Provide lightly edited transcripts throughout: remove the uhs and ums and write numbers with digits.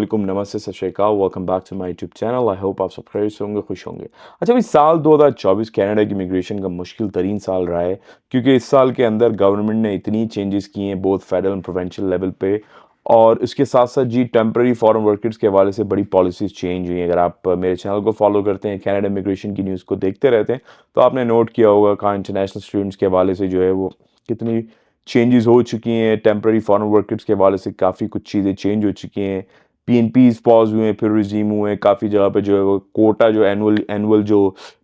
वालेकुम, नमस्ते, Sat Sri Akal, welcome back to my YouTube channel. I hope आप सब खैरियत से होंगे, खुश होंगे। अच्छा भाई, साल 2024 कनाडा की इमिग्रेशन का मुश्किल तरीन साल रहा है, क्योंकि इस साल के अंदर गवर्नमेंट ने इतनी चेंजेस किए हैं both federal and provincial level पे। और इसके साथ साथ जी टेम्पररी फॉरेन वर्कर्स के हवाले से बड़ी पॉलिसीज चेंज हुई हैं। अगर आप मेरे चैनल को फॉलो करते हैं, कनाडा इमिग्रेशन की न्यूज़ को देखते रहते हैं, तो आपने नोट किया होगा कहाँ इंटरनेशनल स्टूडेंट्स के हवाले से जो है वो कितनी चेंजेस हो चुकी हैं। टेम्पररी फॉरेन वर्कर्स के हवाले से काफ़ी कुछ चीज़ें चेंज हो चुकी हैं। पीएनपीज पॉज हुए, फिर रिज्यूम हुए, काफ़ी जगह पे जो है वो कोटा जो एनुअल एनुअल जो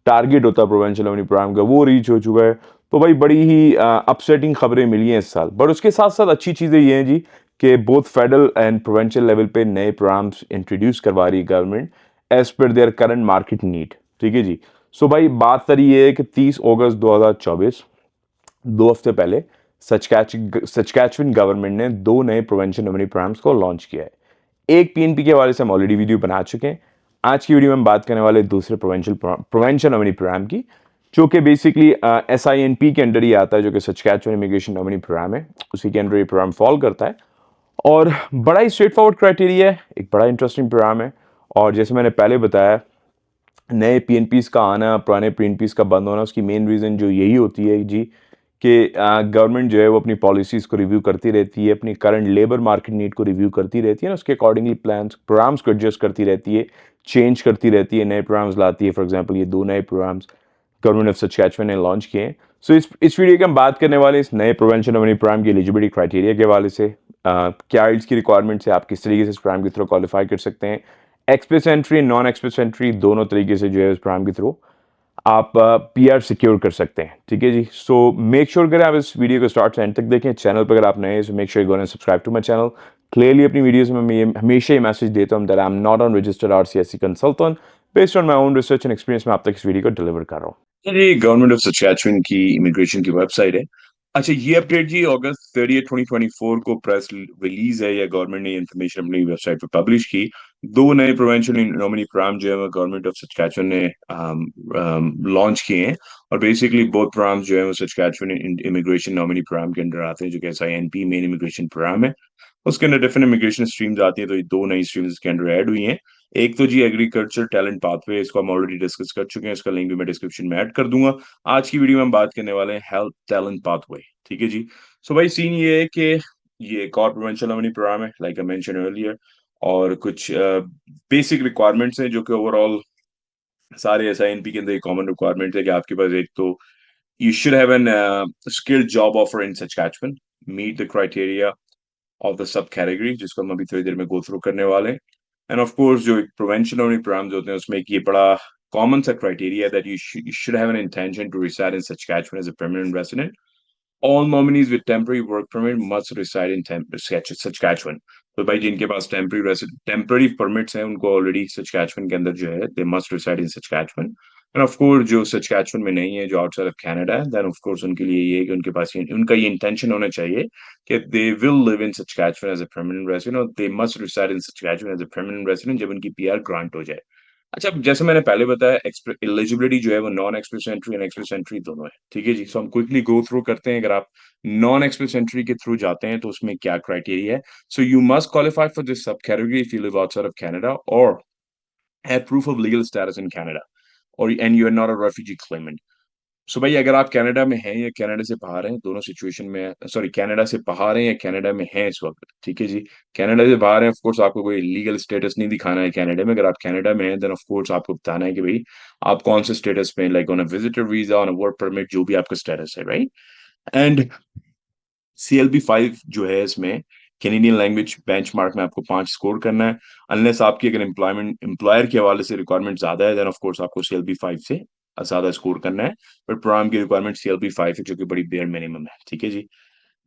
टारगेट होता है प्रोविंशियल रेवेन्यू प्रोग्राम का, वो रीच हो चुका है। तो भाई बड़ी ही अपसेटिंग खबरें मिली हैं इस साल। बट उसके साथ साथ अच्छी चीज़ें ये हैं जी कि both federal and provincial level पे नए प्रोग्राम्स इंट्रोड्यूस करवा रही है government as per their current market need. ठीक है जी। सो भाई बात सारी ये है कि 30 अगस्त 2024, 2 हफ्ते पहले सचकैचुअन गवर्नमेंट ने 2 नए प्रोवेंशन रेवेन्यू प्रोग्राम्स को लॉन्च किया है। एक पीएनपी के हवाले से हम ऑलरेडी वीडियो बना चुके हैं। आज की वीडियो में हम बात करने वाले दूसरे प्रोवेंशन रेवेन्यू प्रोग्राम की, जो कि बेसिकली SINP के अंडर ही आता है, जो कि सचकैचुअन इमिग्रेशन रेवेन्यू प्रोग्राम है। उसी के अंडर ये प्रोग्राम फॉल करता है और बड़ा ही स्ट्रेट फॉरवर्ड क्राइटेरिया है, एक बड़ा इंटरेस्टिंग प्रोग्राम है। और जैसे मैंने पहले बताया, नए पीएनपीज का आना, पुराने पीएनपीज का बंद होना, उसकी मेन रीज़न जो यही होती है जी कि गवर्नमेंट जो है वो अपनी पॉलिसीज़ को रिव्यू करती रहती है, अपनी करंट लेबर मार्केट नीड को रिव्यू करती रहती है ना, उसके अकॉर्डिंगली प्लान्स प्रोग्राम्स को एडजस्ट करती रहती है, चेंज करती रहती है, नए प्रोग्राम्स लाती है। फॉर एग्जांपल ये 2 नए प्रोग्राम्स गवर्नमेंट ऑफ सचकैचुअन ने लॉन्च किए हैं। सो इस वीडियो के हम बात करने वाले इस नए प्रोवेंशन रेवेन्यू प्रोग्राम की एलिजिबिलिटी क्राइटेरिया के हवाले से, क्या आइल्स की रिक्वायरमेंट्स है, आप किस तरीके से इस प्रोग्राम के थ्रू क्वालिफाई कर सकते हैं, express entry, non express entry, दोनों तरीके से जो है इस प्रोग्राम के थ्रू आप पीआर सिक्योर कर सकते हैं। ठीक है जी। सो मेक श्योर करें आप इस वीडियो को स्टार्ट से एंड तक देखें। चैनल पर अगर आप नए हैं, so make sure you go and subscribe to my channel. Clearly अपनी वीडियोस में मैं हमेशा ये मैसेज देता हूँ that I am not on registered RCSC consultant, based on my own research and experience में आप तक इस वीडियो को डिलीवर कर रहा हूँ। ये गवर्नमेंट ऑफ सचकैचुअन की इमिग्रेशन की वेबसाइट है। अच्छा, ये अपडेट जी अगस्त 30 2024 को प्रेस रिलीज है, या गवर्नमेंट ने इन्फॉर्मेशन अपनी वेबसाइट पर पब्लिश की। 2 नए प्रोवेंशन नॉमिनी प्रोग्राम जो है गवर्नमेंट ऑफ सचकैचुअन ने लॉन्च किए हैं। और बेसिकली बोथ प्रोग्राम्स जो है वो सचकैचुअन इमिग्रेशन नॉमिनी प्रोग्राम के अंडर आते हैं, जो कि SINP मेन इमिग्रेशन प्रोग्राम है। उसके अंदर डिफरेंट इमिग्रेशन स्ट्रीम्स आती है, तो ये 2 नई स्ट्रीम्स इसके अंडर ऐड हुई हैं। एक तो जी एग्रीकल्चर टैलेंट पाथवे, इसको हम ऑलरेडी डिस्कस कर चुके हैं, इसका लिंक भी मैं डिस्क्रिप्शन में ऐड कर दूंगा। आज की वीडियो में हम बात करने वाले हैं हेल्थ टैलेंट पाथवे। ठीक है जी। सो भाई सीन ये है कि ये एक और प्रोवेंशन रेवेन्यू प्रोग्राम है, लाइक आई मेंशन अर्लियर। और कुछ बेसिक रिक्वायरमेंट्स हैं जो कि ओवरऑल सारे SINP के अंदर कॉमन रिक्वायरमेंट है कि आपके पास एक तो you should have an skilled job offer in Saskatchewan, meet the criteria of the sub category, जिसको हम अभी थोड़ी देर में गो थ्रू करने वाले हैं। एंड ऑफ कोर्स जो प्रिवेंशन और प्रोग्राम्स होते हैं उसमें एक ये बड़ा कॉमन सा criteria that you should have an intention to reside in Saskatchewan as a permanent resident. All nominees with temporary work permit must reside in Saskatchewan. तो भाई जिनके पास टेम्पररी परमिट्स हैं उनको ऑलरेडी सचकैचुअन के अंदर जो है they must reside in Saskatchewan. And of course जो सचकैचुअन में नहीं है, जो आउटसाइड ऑफ कनाडा है, देन ऑफ कोर्स उनके लिए ये है कि उनके पास उनका ये इंटेंशन होना चाहिए कि they will live in Saskatchewan as a permanent resident, और they must reside in Saskatchewan as a permanent resident जब उनकी पीआर ग्रांट हो जाए। अच्छा, जैसे मैंने पहले बताया, एलिजिबिलिटी जो है वो non express entry and express entry दोनों है। ठीक है जी। सो हम क्विकली गो थ्रू करते हैं। अगर आप नॉन एक्सप्रेस एंट्री के थ्रू जाते हैं तो उसमें क्या क्राइटेरिया है। So you must qualify for this sub category if you live outside of Canada और have proof of legal status in Canada, और and you are not a refugee claimant. So भाई अगर आप कनाडा में हैं या Canada से बाहर हैं, दोनों सिचुएशन में, सॉरी, कनाडा से बाहर हैं या कनाडा में हैं इस वक्त, ठीक है जी। कनाडा से बाहर हैं, ऑफ कोर्स आपको कोई लीगल स्टेटस नहीं दिखाना है कनाडा में। अगर आप कनाडा में हैं देन ऑफ कोर्स आपको बताना है कि भाई आप कौन से स्टेटस में, like on a visitor visa, on a work permit, जो भी आपका स्टेटस है, राइट। एंड CLB 5 जो है इसमें कैनेडियन लैंग्वेज बेंचमार्क में आपको 5 स्कोर करना है। अनलेस आपकी अगर एम्प्लॉयर के हवाले से रिक्वायरमेंट ज्यादा है देन ऑफ कोर्स आपको CLB 5 से ज्यादा स्कोर करना है। बट प्रोग्राम की रिक्वायरमेंट CLB 5 है, जो कि बड़ी बेयर मिनिमम है। ठीक है जी।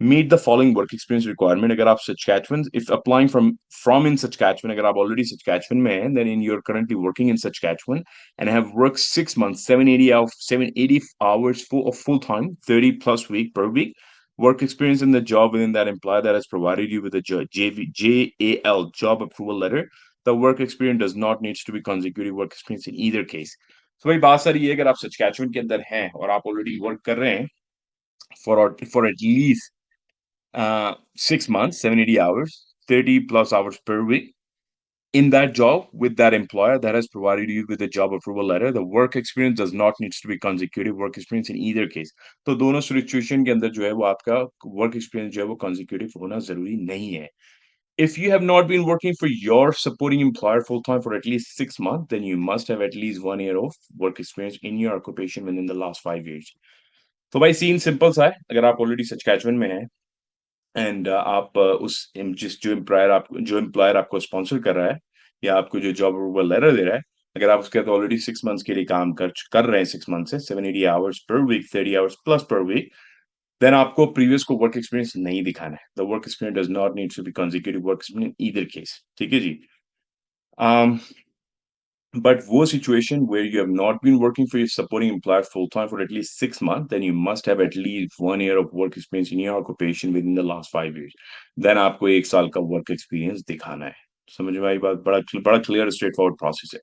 Meet the following work experience requirement. अगर आप Saskatchewan, if applying from in Saskatchewan, अगर आप ऑलरेडी सचकैचुअन में हैं, then in you are currently working in Saskatchewan and have work 6 months 780 hours full time 30+ week per week work experience in the job within that employer that has provided you with a JAL job approval letter. The work experience does not need to be consecutive work experience in either case. So भाई बात सारी ये है, अगर आप सचकैचुअन के अंदर हैं और आप ऑलरेडी वर्क कर रहे हैं for at least 6 months, 780 hours, 30+ hours per week, in that job with that employer that has provided you with a job approval letter. The work experience does not needs to be consecutive work experience in either case. तो दोनों situation के अंदर जो है वो आपका work experience जो है वो consecutive होना जरूरी नहीं है. If you have not been working for your supporting employer full time for at least 6 months, then you must have at least 1 year of work experience in your occupation within the last 5 years. तो भाई scene simple सा है. अगर आप already Saskatchewan में हैं and आप जिस जो एम्प्लॉयर आपको स्पॉन्सर कर रहा है या आपको जो जॉब अप्रूवल लेटर दे रहा है, अगर आप उसके साथ ऑलरेडी 6 मंथ्स के लिए काम कर रहे हैं, 6 मंथ से 780 hours per week, 30 hours plus per week, then आपको प्रीवियस को वर्क एक्सपीरियंस नहीं दिखाना है. The work experience does not need to be consecutive work experience in either case. ठीक है जी. um but wo situation where you have not been working for your supporting employer full time for at least 6 months, then you must have at least 1 year of work experience in your occupation within the last 5 years. Then आपको 1 साल का work experience दिखाना है. समझ में आई बात? बड़ा बड़ा clear straight forward process है.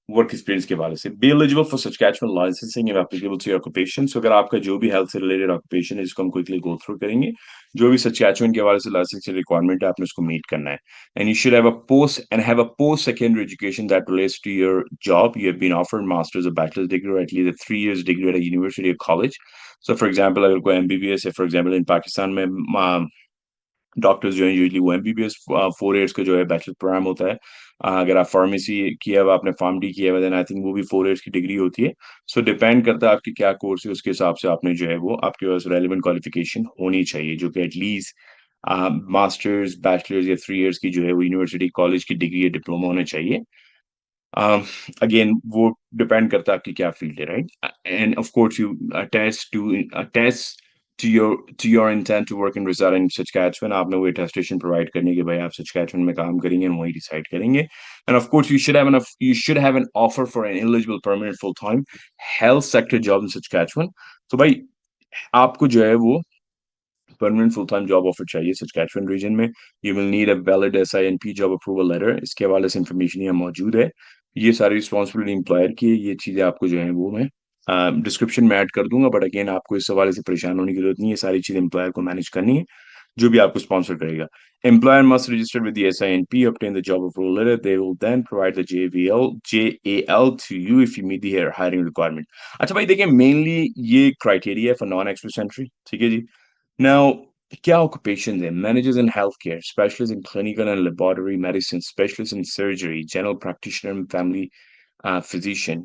वर्क एक्सपीरियंस के हवाले से. Be eligible for Saskatchewan licensing if applicable to your occupation. So अगर आपका जो भी हेल्थ से रिलेटेड ऑक्यूपेशन है, इसको हम क्विकली गो थ्रू करेंगे. जो भी सचकैचुअन के हवाले से लाइसेंसिंग रिक्वायरमेंट है, आपने उसको मीट करना है. And you should have a post secondary education that relates to your job. You have been offered masters और बैचलर्स डिग्री और at least a 3 years degree at a university और कॉलेज. सो फॉर एग्जाम्पल अगर कोई MBBS है, for example in Pakistan में doctors जो हैं usually वो एमबीबीएस 4 years का जो है बैचलर प्रोग्राम होता है. अगर आप फार्मेसी किया हुआ, आपने फार्म डी किया हुआ, देन आई थिंक वो भी 4 years की डिग्री होती है. सो डिपेंड करता है आपकी क्या कोर्स है, उसके हिसाब से आपने जो है वो आपके पास रेलिवेंट क्वालिफिकेशन होनी चाहिए, जो कि एटलीस्ट मास्टर्स, बैचलर्स या 3 years की जो है वो यूनिवर्सिटी कॉलेज की डिग्री या डिप्लोमा होना चाहिए. अगेन वो डिपेंड करता है आपकी क्या फील्ड है, right? And of course you attest to your intent to work and reside in Saskatchewan. आपने वो attestation provide करनी है कि भाई आप Saskatchewan में काम करेंगे and वहीं reside करेंगे. And of course, you should have an offer for an eligible permanent full-time health sector job in Saskatchewan. तो भाई आपको जो है वो permanent full time job offer चाहिए सचकैचुअन रीजन में. You will need a valid SINP job approval letter. इसके हवाले से इन्फॉर्मेशन यहाँ मौजूद है. ये सारी रिस्पॉन्सिबिलिटी एम्प्लॉयर की है. ये चीज़ें आपको जो है वो मैं डिस्क्रिप्शन में ऐड कर दूंगा. बट अगेन आपको इस हवाले से परेशान होने की जरूरत नहीं है. सारी चीज़ें एम्प्लॉयर को मैनेज करनी है, जो भी आपको स्पॉन्सर करेगा. Employer must register with the SINP, obtain the job approval letter. They will then provide the JAL to you if you meet the hiring requirement. अच्छा भाई देखिए, मेनली ये क्राइटेरिया है फॉर नॉन एक्सप्रेस एंट्री. ठीक है जी. Now, क्या occupations हैं? Managers in healthcare, specialists in clinical and laboratory medicine, specialists in surgery, general practitioner and family physician,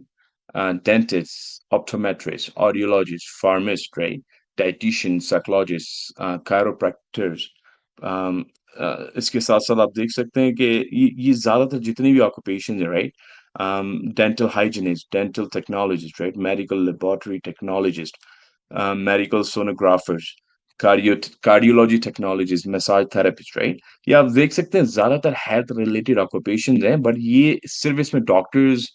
dentists, optometrists, audiologists, pharmacists, right? Dietitians, psychologists, chiropractors. Um, इसके साथ साथ आप देख सकते हैं कि ये ज़्यादातर जितने भी occupations हैं, right? Dental hygienist, dental technologist, right? Medical laboratory technologist, medical sonographers, cardiology technologies, massage therapist, right? ये आप देख सकते हैं ज्यादातर हेल्थ रिलेटेड ऑक्यूपेशंस हैं, बट ये सिर्फ इसमें डॉक्टर्स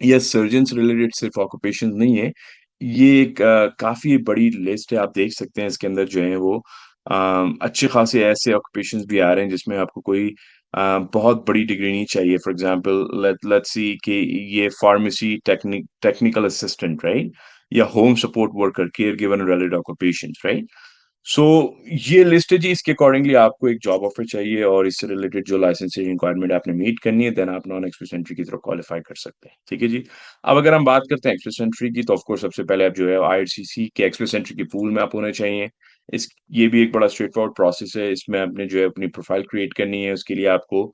या सर्जन से रिलेटेड सिर्फ ऑक्यूपेशन नहीं है. ये एक काफ़ी बड़ी लिस्ट है. आप देख सकते हैं इसके अंदर जो है वो अच्छे खासे ऐसे ऑक्यूपेशंस भी आ रहे हैं जिसमें आपको कोई बहुत बड़ी डिग्री नहीं चाहिए. फॉर एग्जांपल लेट्स सी कि ये फार्मेसी टेक्निकल असिस्टेंट, राइट? या home support worker, care giver related occupations, right? So ये लिस्ट है जी. इसके अकॉर्डिंगली आपको एक जॉब ऑफर चाहिए और इससे रिलेटेड जो लाइसेंसिंग रिक्वायरमेंट आपने मीट करनी है, देन आप नॉन एक्सप्रेस एंट्री की तरफ क्वालिफाई कर सकते हैं. ठीक है जी. अब अगर हम बात करते हैं एक्सप्रेस एंट्री की, तो ऑफ कोर्स सबसे पहले आप जो है आईआरसीसी के एक्सप्रेस एंट्री की पूल में आप होने चाहिए. इस ये भी एक बड़ा स्ट्रेट फॉरवर्ड प्रोसेस है. इसमें आपने जो है अपनी प्रोफाइल क्रिएट करनी है. उसके लिए आपको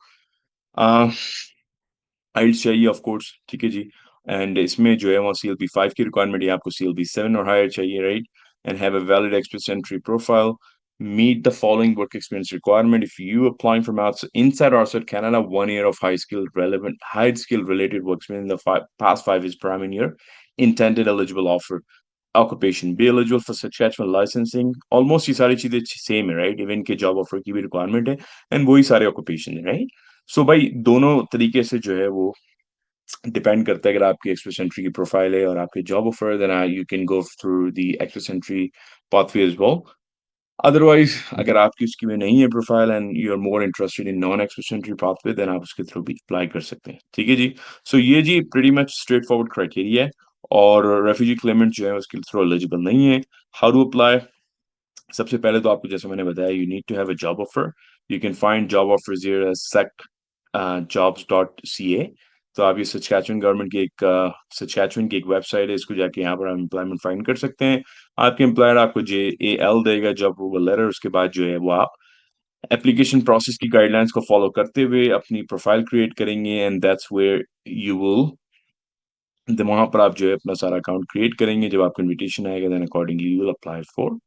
आइल्स चाहिए ऑफ कोर्स. ठीक है जी. एंड इसमें जो है वहाँ CLB 5 की रिक्वायरमेंट है, आपको CLB 7 और हायर चाहिए, right? And have a valid express entry profile. Meet the following work experience requirement. If you applying from outside, inside or outside Canada, 1 year of high skill related work experience in the past 5 years per annum in your intended eligible offer occupation. Be eligible for Saskatchewan licensing. Almost ये सारी चीजें same है, right? Even के job offer की भी requirement है and वही सारे ऑक्यूपेशन है, राइट? सो भाई दोनों तरीके से जो है वो डिपेंड करता है. अगर आपकी एक्सप्रेस एंट्री की प्रोफाइल है और आपकी job offer, then you can go through the express entry pathway as well. Otherwise अगर आपकी उसकी में नहीं है profile and you are more interested in non express entry pathway, then आप उसके थ्रू भी अप्लाई कर सकते हैं. ठीक है जी. सो ये जी pretty much straight forward criteria है. और रेफ्यूजी क्लेमेंट जो है उसके थ्रू एलिजिबल नहीं है. How to apply? सबसे पहले तो आपको जैसे मैंने बताया, you need to have a job offer. You can find job offers here as secjobs.ca. तो आप ये सचकाचुन गवर्नमेंट की एक सचकाचुन की एक वेबसाइट है, इसको जाके यहाँ पर आप एम्प्लॉयमेंट फाइंड कर सकते हैं। आपके एम्प्लॉयर आपको JAL देगा, जॉब अप्रूवल लेटर। उसके बाद जो है वो आप एप्लीकेशन प्रोसेस की गाइडलाइंस को फॉलो करते हुए अपनी प्रोफाइल क्रिएट करेंगे, and that's where you will वहां पर आप जो है अपना सारा अकाउंट क्रिएट करेंगे। जब आपको इनविटेशन आएगा then accordingly you will apply for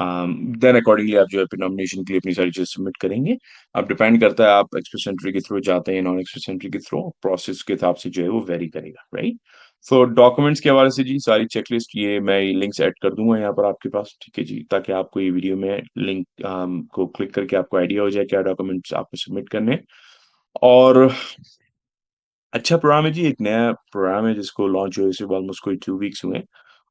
then accordingly आप जो है नॉमिनेशन के लिए अपनी सारी चीज सबमिट करेंगे। अब डिपेंड करता है आप एक्सप्रेस एंट्री के थ्रू जाते हैं, नॉन एक्सप्रेस एंट्री के थ्रू, प्रोसेस के हिसाब से जो है वो वेरी करेगा, राइट। सो डॉक्यूमेंट्स के हवाले से जी सारी चेकलिस्ट ये मैं लिंक्स ऐड कर दूंगा यहाँ पर आपके पास, ठीक है जी, ताकि आपको ये वीडियो में लिंक को क्लिक करके आपको आइडिया हो जाए क्या डॉक्यूमेंट्स आपको सबमिट करने हैं। और अच्छा प्रोग्राम है जी, एक नया प्रोग्राम है जिसको लॉन्च हुए इसे ऑलमोस्ट कोई 2 वीक्स हुए हैं,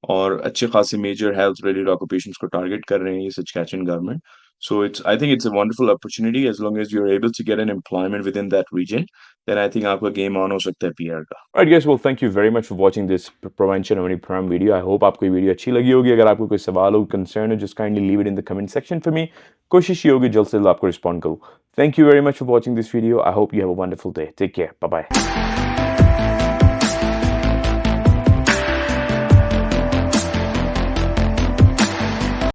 और अच्छे खासे मेजर हेल्थ रिलेटेड ऑक्यूपेशंस को टारगेट कर रहे हैं ये Saskatchewan government. So it's I think it's a wonderful opportunity as long as you are able to get an employment with in that region, then I think आपका game on हो सकता है PR का। Alright guys, well thank you very much for watching this prevention of any program video. I hope आपको ये video अच्छी लगी होगी। अगर आपको कोई सवाल हो, कंसर्न हो, just kindly leave it in the comment section for me. कोशिश ये होगी जल्द से जल्द आपको रिस्पॉन्ड करूँ। Thank you very much for watching this video. I hope you have a wonderful day. Take care. Bye bye.